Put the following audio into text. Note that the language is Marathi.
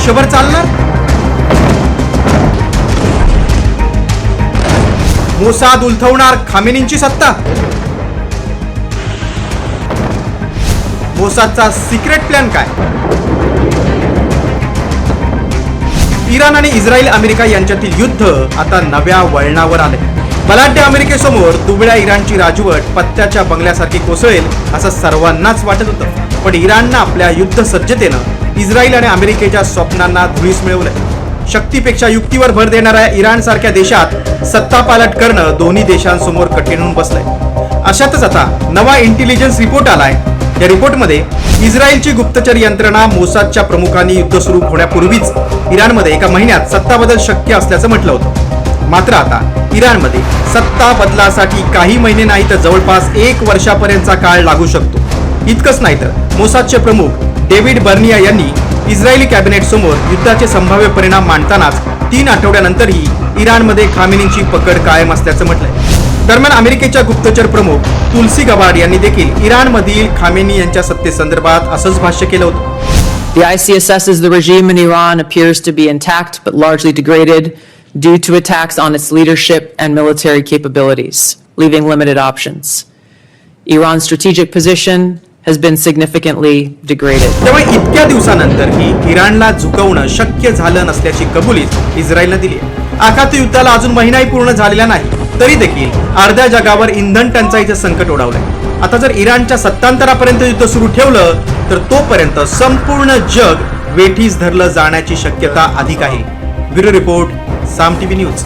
आयुष्यभर चालणार? मोसाद उलथवणार खामेनींची सत्ता? मोसादचा सिक्रेट प्लॅन काय? इराण आणि इस्रायल अमेरिका यांच्यातील युद्ध आता नव्या वळणावर आले. बलाढ्य अमेरिकेसमोर दुबळ्या इराणची राजवट पत्त्याच्या बंगल्यासारखी कोसळेल असं सर्वांनाच वाटत होतं. पण इराणनं आपल्या युद्ध सज्जतेनं इस्रायल आणि अमेरिकेच्या स्वप्नांना धुळीस मिळवलंय. शक्तीपेक्षा युक्तीवर भर देणाऱ्या इराण सारख्या देशात सत्ता पालट करणं दोन्ही देशांसमोर कठीण होऊन बसलंय. अशातच आता नवा इंटेलिजन्स रिपोर्ट आलाय. या रिपोर्टमध्ये इस्रायलची गुप्तचर यंत्रणा मोसादच्या प्रमुखांनी युद्ध सुरू होण्यापूर्वीच इराणमध्ये एका महिन्यात सत्ता बदल शक्य असल्याचं म्हटलं होतं. मात्र आता इराणमध्ये सत्ता बदलासाठी काही महिने नाही तर जवळपास 1 वर्षापर्यंतचा काळ लागू शकतो. इतकंच नाही तर मोसादचे प्रमुख डेव्हिड बर्निया यांनी इस्रायली कॅबिनेट समोर युद्धाचे संभाव्य परिणाम मांडतानाच 3 आठवड्यानंतरही इराणमध्ये खामेनींची पकड कायम असल्याचं म्हटलंय. दरम्यान अमेरिकेच्या गुप्तचर प्रमुख तुलसी गबार्ड यांनी देखील इराणमधील खामेनी यांच्या सत्तेसंदर्भात असंच भाष्य केलं होतं. The IC assesses the regime in Iran appears to be intact but largely degraded due to attacks on its leadership and military capabilities, leaving limited options. Iran's strategic position has been significantly degraded. त्यामुळे इतक्या दिवसानंतरही इराणला झुकवणं शक्य झालं नसल्याची कबुली इस्रायलने दिली आहे. आखाती युद्धाला अजून महिनाही पूर्ण झालेला नाही तरी देखील अर्ध्या जगावर इंधन टंचाईचं संकट ओढावलंय. आता जर इराणच्या सत्तांतरापर्यंत युद्ध सुरू ठेवलं तर तोपर्यंत संपूर्ण जग वेठीस धरलं जाण्याची शक्यता अधिक आहे. ब्युरो रिपोर्ट, साम टीव्ही न्यूज.